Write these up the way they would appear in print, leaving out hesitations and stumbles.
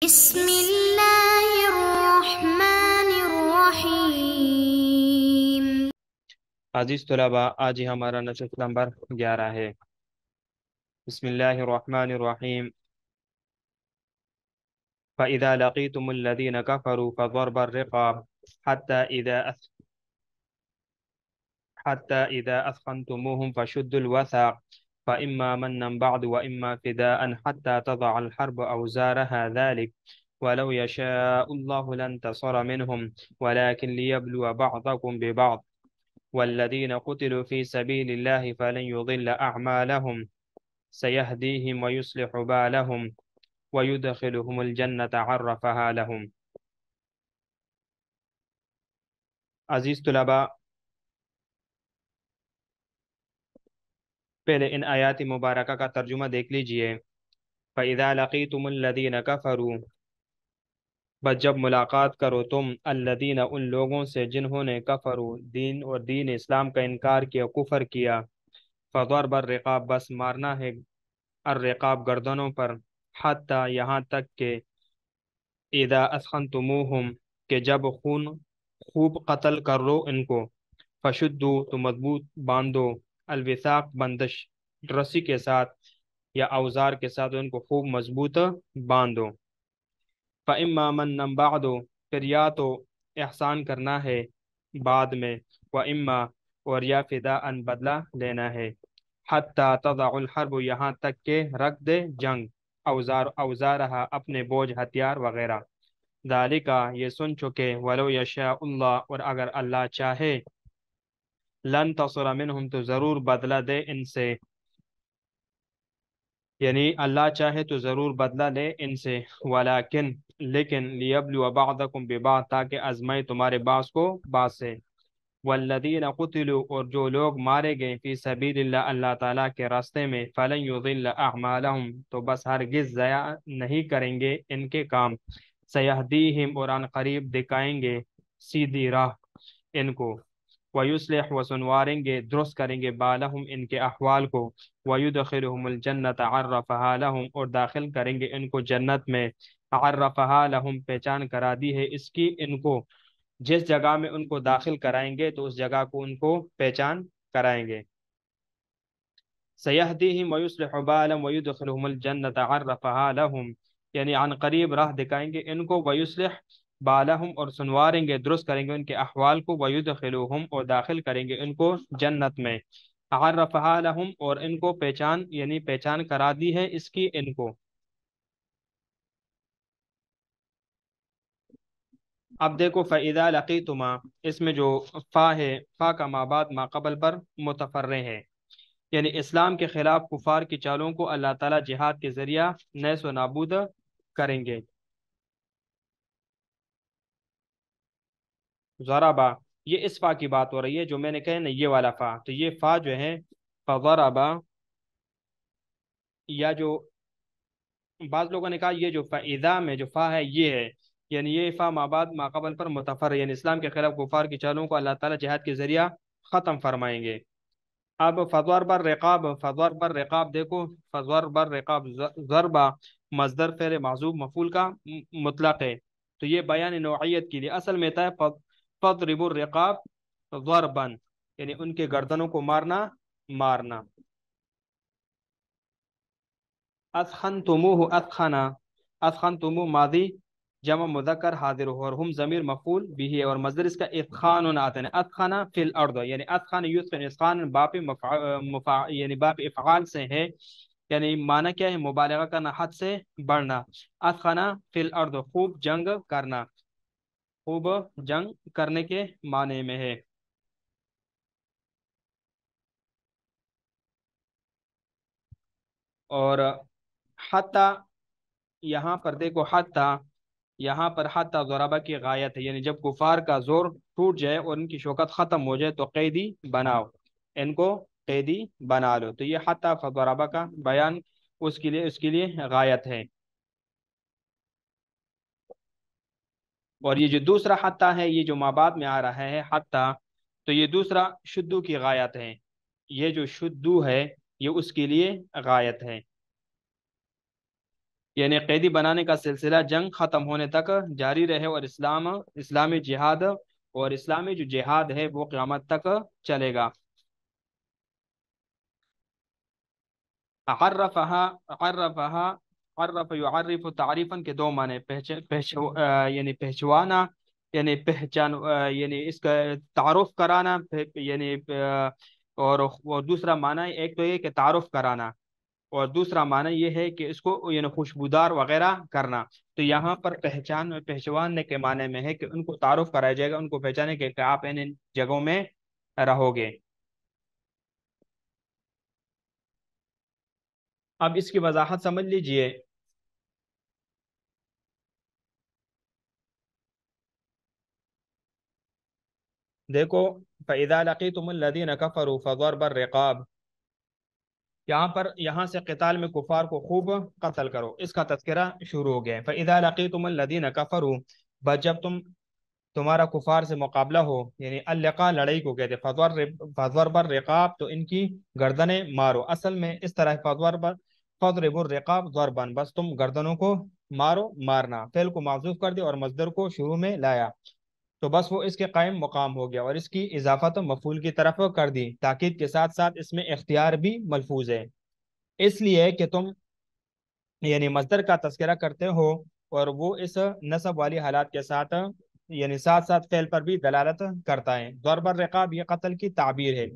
بسم اللہ الرحمن الرحیم۔ عزیز طلباء، آج ہی ہمارا نشست نمبر 11 ہے۔ بسم اللہ الرحمن الرحیم۔ فَإِذَا لَقِيتُمُ الَّذِينَ كَفَرُوا فَضَرْبَ الرِّقَابِ حَتَّى إِذَا أَثْخَنْتُمُوهُمْ فَشُدُّوا الْوَثَاقَ فَإِمَّا مَنًّا بَعْدُ وَإِمَّا فِدَاءً حَتَّى تَضَعَ الْحَرْبُ أَوْزَارَهَا ذَلِكَ وَلَوْ يَشَاءُ اللَّهُ لَانتَصَرَ مِنْهُمْ وَلَكِنْ لِيَبْلُوَ بَعْضَكُمْ بِبَعْضٍ وَالَّذِينَ قُتِلُوا فِي سَبِيلِ اللَّهِ فَلَنْ يُضِلَّ أَعْمَالَهُمْ سيهديهم ويصلح بالهم ويدخلهم الجنة عرفها لهم۔ عزیز طلباء، پہلے ان آیات مبارکہ کا ترجمہ دیکھ لیجئے۔ فَإِذَا لَقِيتُمُ الَّذِينَ كَفَرُوا، بس جب ملاقات کرو تم الذین ان لوگوں سے جنہوں نے کفروا دین اور دین اسلام کا انکار کیا، کفر کیا، فضرب الرقاب، بس مارنا ہے الرقاب گردنوں پر، حتی یہاں تک کہ اذا اسخنتموہم کہ جب خوب قتل کر لو ان کو، فشدو تو مضبوط باندھو، الوثاق بندش رسی کے ساتھ یا اوزار کے ساتھ ان کو خوب مضبوط باندھو۔ فَإِمَّا مَنًّا بَعْدُ، پھر یا تو احسان کرنا ہے بعد میں، وَإِمَّا اور یا فداءً بدلہ لینا ہے، حتی تضع الحرب یہاں تک کہ رکھ دے جنگ، اوزارہا اپنے بوجھ ہتھیار وغیرہ، ذالکہ یہ سن چکے، ولو یشاء اللہ اور اگر اللہ چاہے، لن تصر منہم تو ضرور بدلہ دے ان سے، یعنی اللہ چاہے تو ضرور بدلہ لے ان سے، ولیکن لیکن لیبلو بعضکم ببعض تاکہ آزمائے تمہارے بعض کو بعض سے، والذین قتلوا اور جو لوگ مارے گئے فی سبیل اللہ اللہ تعالیٰ کے راستے میں، فلن یضل اعمالہم تو بس ہرگز ضائع نہیں کریں گے ان کے کام، سیہدیہم اور ان قریب دکھائیں گے سیدھی راہ ان کو، ویصلح و سنواریں گے درست کریں گے بالہم ان کے احوال کو، ویدخلہم الجنت عرفہا لہم اور داخل کریں گے ان کو جنت میں، عرفہا لہم پہچان کرا دی ہے اس کی ان کو، جس جگہ میں ان کو داخل کرائیں گے تو اس جگہ کو ان کو پہچان کرائیں گے، سیہدیہم ویصلح بالہم ویدخلہم الجنت عرفہا لہم، یعنی عن قریب راہ دکھائیں گے ان کو، ویصلح بالہم اور سنواریں گے درست کریں گے ان کے احوال کو، ویدخلہم اور داخل کریں گے ان کو جنت میں، عرفہا لہم اور ان کو پہچان یعنی پہچان کرا دی ہے اس کی ان کو۔ اب دیکھو فَإِذَا لَقِيتُمَا، اس میں جو فا ہے، فا کا ما بعد ما قبل پر متفرع ہے، یعنی اسلام کے خلاف کفار کی چالوں کو اللہ تعالیٰ جہاد کے ذریعہ نیست و نابود کریں گے۔ ضربا، یہ اس فا کی بات ہو رہی ہے جو میں نے کہا نا یہ والا فا، تو یہ فا جو ہے فضربا، یا جو بعض لوگوں نے کہا یہ جو فَإِذَا میں جو فا ہے یہ ہے، یعنی یہ فا ما بعد ما قبل پر متفرع، یعنی اسلام کے خلاف کفار کی چالوں کو اللہ تعالیٰ جہاد کے ذریعہ ختم فرمائیں گے۔ اب فضرب الرقاب، فضرب الرقاب دیکھو، فضرب الرقاب ضربہ مصدر فعل محذوف مفعول کا مطلق ہے، تو یہ بیان نوعیت کے لیے اصل میں تھا فضرب الرقاب ضربا، یعنی ان کے گردنوں کو مارنا مارنا۔ اسخنتموہ، اسخنا، اسخنتموہ ماضی جمع مذکر حاضر ہو، اور ہم ضمیر مفعول بھی ہے، اور مصدر اس کا ادخان آتے ہیں، ادخنا فی الارض، یعنی ادخن یدخن، اسخان یعنی باپ افعال سے ہے، یعنی معنی کیا ہے، مبالغہ کرنا، حد سے بڑھنا، ادخنا فی الارض خوب جنگ کرنا، خوب جنگ کرنے کے معنی میں ہے۔ اور حتی، یہاں پر دیکھو حتی، یہاں پر حتی ضربہ کی غایت ہے، یعنی جب کفار کا زور ٹوٹ جائے اور ان کی شوکت ختم ہو جائے تو قیدی بناؤ، ان کو قیدی بنا لو، تو یہ حتی فضربہ کا بیان اس کے لیے غایت ہے۔ اور یہ جو دوسرا حتی ہے، یہ جو مابعد میں آ رہا ہے حتی، تو یہ دوسرا شدو کی غایت ہے، یہ جو شدو ہے یہ اس کے لیے غایت ہے۔ یعنی قیدی بنانے کا سلسلہ جنگ ختم ہونے تک جاری رہے، اور اسلامی جہاد اور اسلامی جو جہاد ہے وہ قیامت تک چلے گا۔ عرف یعرف تعریفاً کے دو معنی، یعنی پہچوانا، یعنی اس کا تعارف کرانا، یعنی اور دوسرا معنی ایک تو یہ کہ تعارف کرانا، اور دوسرا معنی یہ ہے کہ اس کو یعنی خوشبودار وغیرہ کرنا۔ تو یہاں پر پہچاننے کے معنی میں ہے کہ ان کو تعارف کرایا جائے گا، ان کو پہچانے کے کہ آپ ان جگہوں میں رہو گے۔ اب اس کی وضاحت سمجھ لیجئے۔ دیکھو، فَإِذَا لَقِيتُمُ الَّذِينَ كَفَرُوا فَضَرْبَ الرِّقَابِ، یہاں سے قتال میں کفار کو خوب قتل کرو، اس کا تذکرہ شروع ہو گیا ہے۔ فَإِذَا لَقِيتُمُ الَّذِينَ كَفَرُوا، بس جب تمہارا کفار سے مقابلہ ہو، یعنی اللقاء لڑائی کو کہتے ہیں، فضرب الرقاب، تو ان کی گردنیں مارو۔ اصل میں اس طرح فضرب الرقاب ضربا، بس تم گردنوں کو مارو، مارنا فعل کو معذوف کر دیا اور مصدر کو شروع میں لایا، تو بس وہ اس کے قائم مقام ہو گیا، اور اس کی اضافت مفعول کی طرف کر دی، تاکید کے ساتھ ساتھ اس میں اختیار بھی ملفوظ ہے، اس لیے کہ تم یعنی مصدر کا تذکرہ کرتے ہو، اور وہ اس نصب والی حالات کے ساتھ یعنی ساتھ ساتھ فعل پر بھی دلالت کرتا ہے۔ ضرب الرقاب یہ قتل کی تعبیر ہے،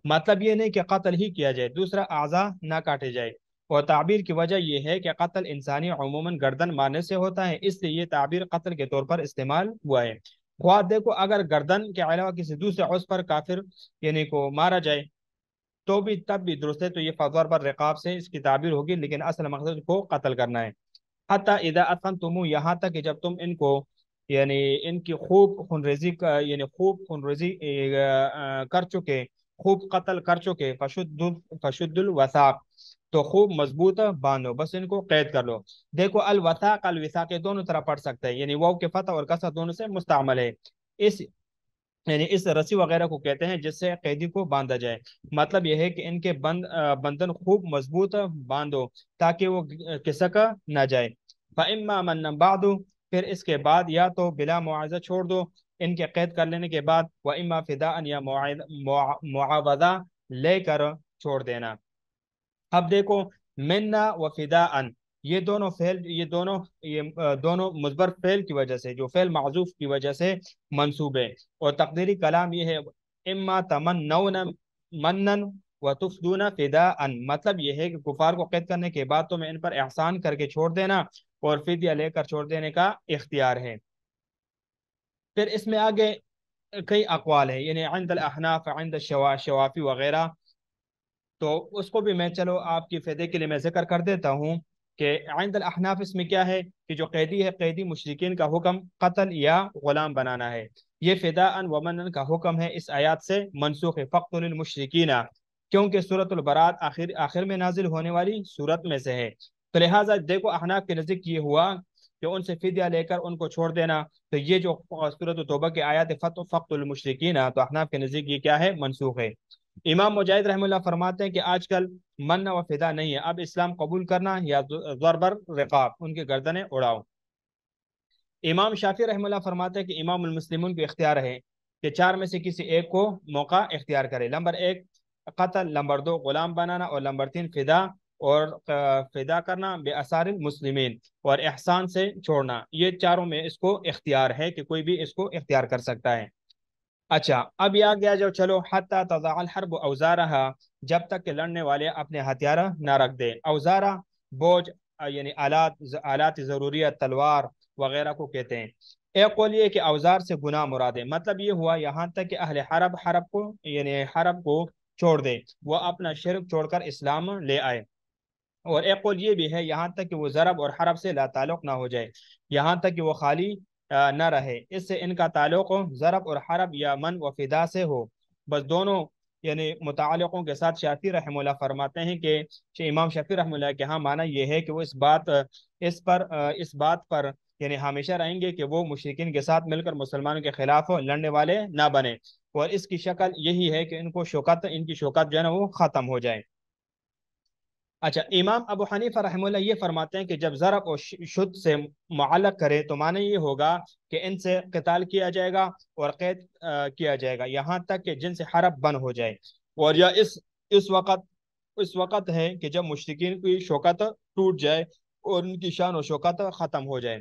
مطلب یہ نہیں کہ قتل ہی کیا جائے، دوسرا اعضاء نہ کاٹے جائے، اور تعبیر کی وجہ یہ ہے کہ قتل انسانی عموماً گردن مارنے سے ہوتا ہے، اس لیے یہ تعبیر قتل کے طور پر استعمال ہوا ہے۔ خواہ دیکھو اگر گردن کے علاوہ کسی دوسرے عضو پر کافر یعنی کو مارا جائے تو بھی تب بھی درست ہے، تو یہ فضور پر رقاب سے اس کی تعبیر ہوگی، لیکن اصل مقصد کو قتل کرنا ہے۔ حتی اذا اتقنتم، یہاں تک کہ جب تم ان کو یعنی ان کی خوب خونریزی کر چکے، خوب قتل کر چکے، فشد الوثاق، تو خوب مضبوط باندھو، بس ان کو قید کر لو۔ دیکھو الوثاق الوثاق یہ دونوں طرح پڑھ سکتے ہیں، یعنی واو کے فتح اور کسر دونوں سے مستعمل ہے، اس یعنی اس رسی وغیرہ کو کہتے ہیں جس سے قیدی کو باندھا جائے، مطلب یہ ہے کہ ان کے بندن خوب مضبوط باندھو تاکہ وہ کسک نہ جائے۔ فَإِمَّا مَنًّا بَعْدُ، پھر اس کے بعد یا تو بلا معاوضہ چھوڑ دو ان کے قید کر لینے کے بعد، وَإِمَّا فِدَاءً، یا معاوضہ لے کر چھوڑ دینا۔ اب دیکھو منا و فداءً، یہ دونوں مثبت فعل کی وجہ سے، جو فعل معذوف کی وجہ سے منصوب ہے، اور تقدیری کلام یہ ہے اما تمنون منن و تفدون فداءً، مطلب یہ ہے کہ کفار کو قید کرنے کے بعد تمہیں ان پر احسان کر کے چھوڑ دینا اور فدیہ لے کر چھوڑ دینے کا اختیار ہے۔ پھر اس میں آگے کئی اقوال ہیں، یعنی عند الاحناف، عند الشوافی وغیرہ، تو اس کو بھی میں چلو آپ کی فائدے کے لیے میں ذکر کر دیتا ہوں کہ عند الاحناف اس میں کیا ہے کہ جو قیدی ہے، قیدی مشرکین کا حکم قتل یا غلام بنانا ہے، یہ فداء و منن کا حکم ہے اس آیات سے منسوخ ہے، فقتل المشرکین، کیونکہ سورۃ البرات آخر میں نازل ہونے والی سورت میں سے ہے، تو لہٰذا دیکھو احناف کے نزدیک یہ ہوا کہ ان سے فدیہ لے کر ان کو چھوڑ دینا، تو یہ جو سورۃ توبہ کی آیات فقتل المشرکین، تو احناف کے نزدیک یہ کیا ہے، منسوخ ہے۔ امام مجاہد رحمہ اللہ فرماتے ہیں کہ آج کل من و فدا نہیں ہے، اب اسلام قبول کرنا یا ضرب الرقاب، ان کی گردنیں اڑاؤ۔ امام شافعی رحمہ اللہ فرماتے ہیں کہ امام المسلمون کو اختیار ہے کہ چار میں سے کسی ایک کو موقع اختیار کرے، نمبر ایک قتل، نمبر دو غلام بنانا، اور نمبر تین فدا، اور فدا کرنا بے اثار المسلمین، اور احسان سے چھوڑنا، یہ چاروں میں اس کو اختیار ہے کہ کوئی بھی اس کو اختیار کر سکتا ہے۔ اچھا اب یہ آ گیا جو چلو حتی تضع الحرب اوزارہا، جب تک کہ لڑنے والے اپنے ہتھیار نہ رکھ دے، اوزارہ بوجھ یعنی آلات ضروریت، تلوار وغیرہ کو کہتے ہیں۔ ایک قول یہ کہ اوزار سے گناہ مراد ہے، مطلب یہ ہوا یہاں تک کہ اہل حرب کو چھوڑ دے، وہ اپنا شرک چھوڑ کر اسلام لے آئے، اور ایک قول یہ بھی ہے یہاں تک کہ وہ ضرب اور حرب سے لا تعلق نہ ہو جائے، یہاں تک کہ وہ خالی نہ رہے، اس سے ان کا تعلق ضرب اور حرب یا من و فدا سے ہو، بس دونوں یعنی متعلقوں کے ساتھ شافعی رحمہ اللہ فرماتے ہیں کہ امام شافعی رحمہ اللہ کے ہاں معنی یہ ہے کہ وہ اس بات پر یعنی ہمیشہ رہیں گے کہ وہ مشرکین کے ساتھ مل کر مسلمانوں کے خلاف لڑنے والے نہ بنے، اور اس کی شکل یہی ہے کہ ان کی شوکت جو ہے نا وہ ختم ہو جائے۔ اچھا، امام ابو حنیفہ رحمہ اللہ یہ فرماتے ہیں کہ جب ضرب اور شد سے معلق کرے تو معنی یہ ہوگا کہ ان سے قتال کیا جائے گا اور قید کیا جائے گا یہاں تک کہ جن سے حرب بند ہو جائے، اور یا اس وقت ہے کہ جب مشرکین کی شوکت ٹوٹ جائے اور ان کی شان و شوکت ختم ہو جائے۔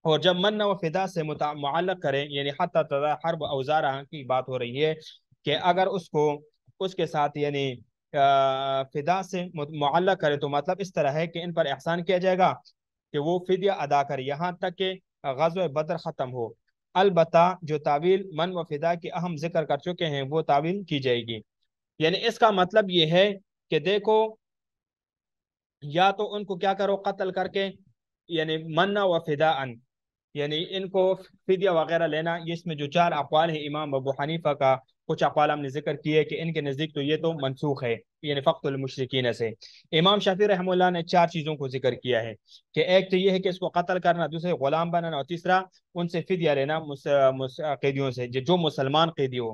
اور جب من و فدا سے معلق کریں، یعنی حتی تضا حرب اوزارہ کی بات ہو رہی ہے کہ اگر اس کے ساتھ یعنی فدا سے معلق کرے تو مطلب اس طرح ہے کہ ان پر احسان کیا جائے گا کہ وہ فدیہ ادا کرے یہاں تک کہ غزوہ بدر ختم ہو۔ البتہ جو تعویل من و فدا کی اہم ذکر کر چکے ہیں وہ تعویل کی جائے گی، یعنی اس کا مطلب یہ ہے کہ دیکھو، یا تو ان کو کیا کرو قتل کر کے، یعنی منع و فداء، یعنی ان کو فدیہ وغیرہ لینا، اس میں جو چار اقوال ہیں امام ابو حنیفہ کا، کچھ اقوال ہم نے ذکر کیے کہ ان کے نزدیک تو یہ تو منسوخ ہے، یعنی فقط المشرکین سے۔ امام شافعی رحمہ اللہ نے چار چیزوں کو ذکر کیا ہے کہ ایک تو یہ ہے کہ اس کو قتل کرنا، دوسرے غلام بنانا، اور تیسرا ان سے فدیہ لینا قیدیوں سے جو مسلمان قیدی ہو،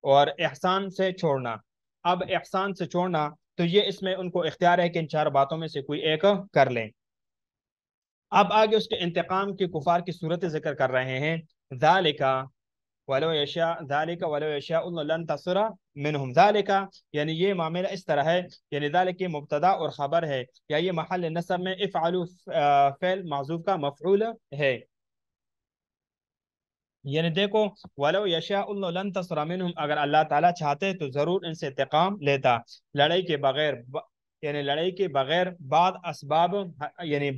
اور احسان سے چھوڑنا۔ اب احسان سے چھوڑنا تو یہ اس میں ان کو اختیار ہے کہ ان چار باتوں میں سے کوئی ایک کر لیں۔ اب آگے اس کے انتقام کی کفار کی صورت ذکر کر رہے ہیں۔ ذالک ولو یشاء اللہ لانتصر منہم، ذالک یعنی یہ معاملہ اس طرح ہے، یعنی ذالک یہ مبتدا اور خبر ہے، یا یہ محل نصب میں افعلوا فعل معذوف کا مفعول ہے۔ یعنی دیکھو، ولو یشاء اللہ لانتصر منہم، اگر اللہ تعالیٰ چاہتے تو ضرور ان سے انتقام لیتا، لڑائی کے بغیر، یعنی لڑائی کے بغیر بعض اسباب، یعنی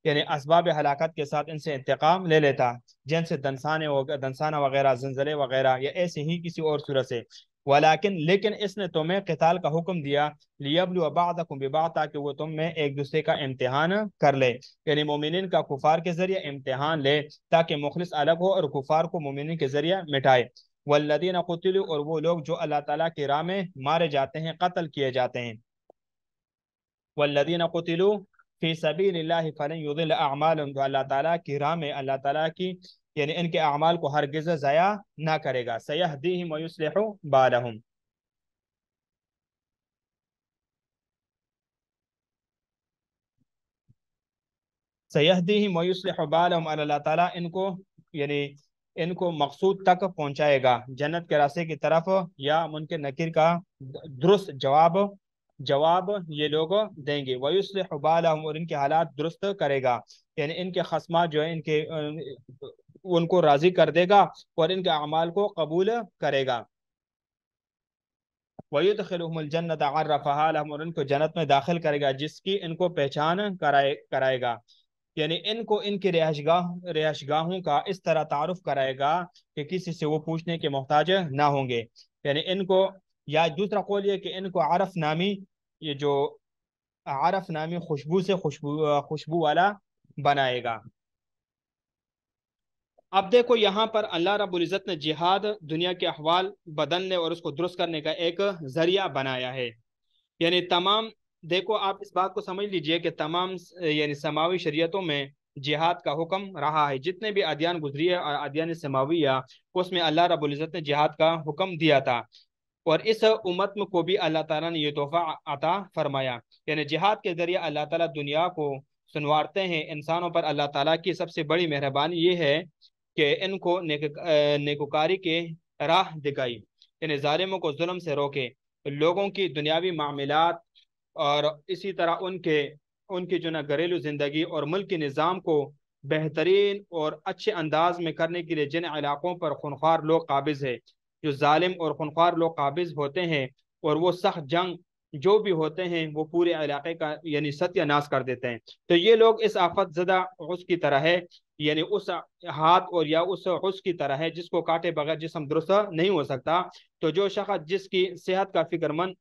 یعنی اسباب ہلاکت کے ساتھ ان سے انتقام لے لیتا، جن سے دنسانہ وغیرہ، زلزلے وغیرہ، یا ایسے ہی کسی اور صورت سے۔ لیکن اس نے تمہیں قتال کا حکم دیا، لیبلو بعضکم ببعض، تاکہ وہ تم میں ایک دوسرے کا امتحان کر لے، یعنی مومنین کا کفار کے ذریعے امتحان لے تاکہ مخلص الگ ہو اور کفار کو مومنین کے ذریعے مٹائے۔ والذین قتلوا، اور وہ لوگ جو اللہ تعالیٰ کی راہ میں مارے جاتے ہیں، قتل کیے جاتے ہیں۔ والذین قتلوا فی سبیل اللہ فلن یضل اعمالهم، جو اللہ تعالیٰ کی راہ میں، اللہ تعالیٰ کی یعنی ان کے اعمال کو ہرگز ضائع نہ کرے گا۔ سیہدیہم ویصلح بالہم، سیہدیہم ویصلح بالہم، اللہ تعالیٰ ان کو یعنی ان کو مقصود تک پہنچائے گا، جنت کے راستے کی طرف، یا منکر نکیر کا درست جواب یہ لوگ دیں گے۔ ویصلح بالہم، اور ان کے حالات درست کرے گا، یعنی ان کے خصمات جو ہے ان کو راضی کر دے گا اور ان کے اعمال کو قبول کرے گا۔ وَيُدْخِلُهُمُ الْجَنَّةَ عَرَّفَهَا لَهُمْ، اور ان کو جنت میں داخل کرے گا جس کی ان کو پہچان کرائے گا، یعنی ان کو ان کی رہائش گاہوں کا اس طرح تعارف کرائے گا کہ کسی سے وہ پوچھنے کے محتاج نہ ہوں گے، یعنی ان کو، یا دوسرا قول یہ کہ ان کو عرف نامی، یہ جو عرف نامی خوشبو سے خوشبو والا بنائے گا۔ اب دیکھو یہاں پر اللہ رب العزت نے جہاد دنیا کے احوال بدلنے اور اس کو درست کرنے کا ایک ذریعہ بنایا ہے، یعنی تمام، دیکھو آپ اس بات کو سمجھ لیجئے کہ تمام یعنی سماوی شریعتوں میں جہاد کا حکم رہا ہے، جتنے بھی ادیان گزری ہے اور ادیان سماویہ، اس میں اللہ رب العزت نے جہاد کا حکم دیا تھا، اور اس امت کو بھی اللہ تعالیٰ نے یہ تحفہ عطا فرمایا، یعنی جہاد کے ذریعے اللہ تعالیٰ دنیا کو سنوارتے ہیں۔ انسانوں پر اللہ تعالیٰ کی سب سے بڑی مہربانی یہ ہے کہ ان کو نیکوکاری کے راہ دکھائی، یعنی ظالموں کو ظلم سے روکے، لوگوں کی دنیاوی معاملات اور اسی طرح ان کی جو نا گھریلو زندگی اور ملک کے نظام کو بہترین اور اچھے انداز میں کرنے کے لیے جن علاقوں پر خونخوار لوگ قابض ہے، جو ظالم اور خونخوار لوگ قابض ہوتے ہیں، اور وہ سخت جنگ جو بھی ہوتے ہیں وہ پورے علاقے کا یعنی ستیہ ناش کر دیتے ہیں، تو یہ لوگ اس آفت زدہ غص کی طرح ہے، یعنی اس ہاتھ اور یا اس غص کی طرح ہے جس کو کاٹے بغیر جسم درست نہیں ہو سکتا۔ تو جو شخص جس کی صحت کا فکر مند،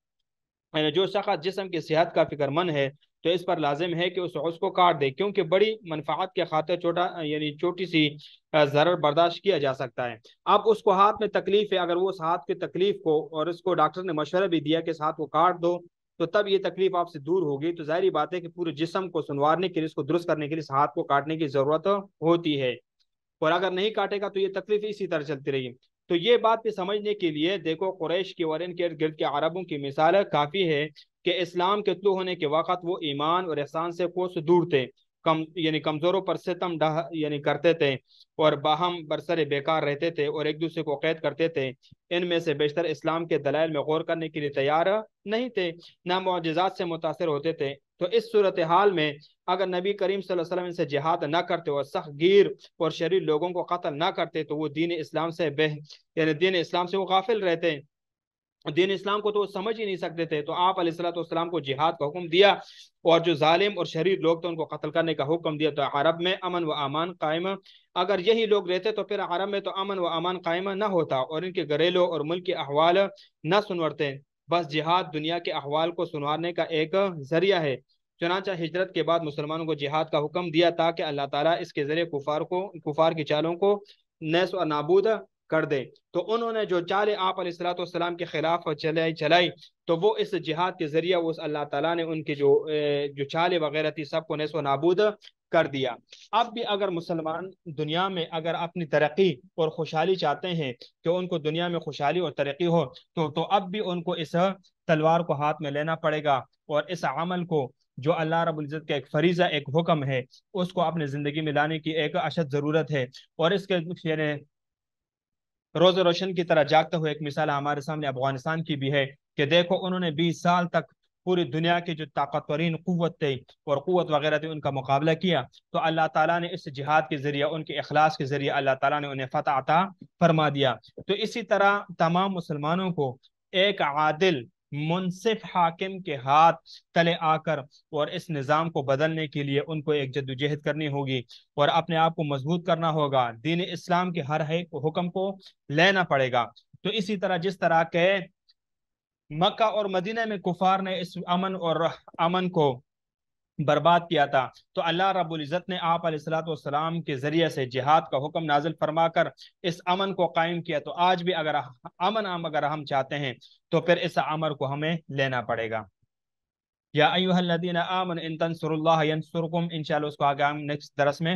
یعنی جو شخص جسم کی صحت کا فکر مند ہے تو اس پر لازم ہے کہ اس عضو کو کاٹ دے، کیونکہ بڑی منفعت کے خاطر چھوٹی سی ضرر برداشت کیا جا سکتا ہے۔ اب اس کو ہاتھ میں تکلیف ہے، اگر وہ اس ہاتھ کی تکلیف کو، اور اس کو ڈاکٹر نے مشورہ بھی دیا کہ اس ہاتھ کو کاٹ دو تو تب یہ تکلیف آپ سے دور ہوگی، تو ظاہری بات ہے کہ پورے جسم کو سنوارنے کے لیے، اس کو درست کرنے کے لیے اس ہاتھ کو کاٹنے کی ضرورت ہوتی ہے، اور اگر نہیں کاٹے گا تو یہ تکلیف اسی طرح چلتی رہی۔ تو یہ بات بھی سمجھنے کے لیے دیکھو قریش کی اور ان کے ارد گرد کے عربوں کی مثال کافی ہے کہ اسلام کے طلوع ہونے کے وقت وہ ایمان اور احسان سے کوس دور تھے، یعنی کمزوروں پر ستم یعنی کرتے تھے، اور باہم برسر بیکار رہتے تھے اور ایک دوسرے کو قید کرتے تھے۔ ان میں سے بیشتر اسلام کے دلائل میں غور کرنے کے لیے تیار نہیں تھے، نہ معجزات سے متاثر ہوتے تھے۔ تو اس صورتحال میں اگر نبی کریم صلی اللہ علیہ وسلم ان سے جہاد نہ کرتے اور سخت گیر اور شریر لوگوں کو قتل نہ کرتے تو وہ دین اسلام سے یعنی دین اسلام سے وہ غافل رہتے، دین اسلام کو تو وہ سمجھ ہی نہیں سکتے تھے۔ تو آپ علیہ الصلوۃ والسلام کو جہاد کا حکم دیا، اور جو ظالم اور شریر لوگ تھے ان کو قتل کرنے کا حکم دیا۔ تو عرب میں امن و امان قائم، اگر یہی لوگ رہتے تو پھر عرب میں تو امن و امان قائم نہ ہوتا اور ان کے گھریلو اور ملک کے احوال نہ سنورتے۔ بس جہاد دنیا کے احوال کو سنوارنے کا ایک ذریعہ ہے۔ چنانچہ ہجرت کے بعد مسلمانوں کو جہاد کا حکم دیا تاکہ اللہ تعالیٰ اس کے ذریعے کفار کی چالوں کو نیس و نابود کر دے۔ تو انہوں نے جو چالیں آپ علیہ الصلوۃ والسلام کے خلاف چلائی تو وہ اس جہاد کے ذریعے اس اللہ تعالیٰ نے ان کی جو چالیں وغیرہ تھی سب کو نیس و نابود کر دیا۔ اب بھی اگر مسلمان دنیا میں اگر اپنی ترقی اور خوشحالی چاہتے ہیں کہ ان کو دنیا میں خوشحالی اور ترقی ہو تو اب بھی ان کو اس تلوار کو ہاتھ میں لینا پڑے گا، اور اس عمل کو جو اللہ رب العزت کا ایک فریضہ ایک حکم ہے اس کو اپنے زندگی میں لانے کی ایک اشد ضرورت ہے۔ اور اس کے یعنی روز روشن کی طرح جاگتا ہوا ایک مثال ہمارے سامنے افغانستان کی بھی ہے کہ دیکھو انہوں نے 20 سال تک پوری دنیا کی جو طاقتورین قوت تھی اور قوت وغیرہ تھی ان کا مقابلہ کیا، تو اللہ تعالیٰ نے اس جہاد کے ذریعے ان کے اخلاص کے ذریعے اللہ تعالیٰ نے انہیں فتح عطا فرما دیا۔ تو اسی طرح تمام مسلمانوں کو ایک عادل منصف حاکم کے ہاتھ تلے آ کر اور اس نظام کو بدلنے کے لیے ان کو ایک جدوجہد کرنی ہوگی اور اپنے آپ کو مضبوط کرنا ہوگا، دین اسلام کے ہر حکم کو لینا پڑے گا۔ تو اسی طرح جس طرح کے مکہ اور مدینہ میں کفار نے اس امن کو برباد کیا تھا، تو اللہ رب العزت نے آپ علیہ الصلوۃ والسلام کے ذریعے سے جہاد کا حکم نازل فرما کر اس امن کو قائم کیا۔ تو آج بھی اگر ہم چاہتے ہیں تو پھر اس امر کو ہمیں لینا پڑے گا۔ یا ایھا الذین آمنوا ان تنصروا اللہ ینصرکم، انشاءاللہ اس کو آگے ہم نیکسٹ درس میں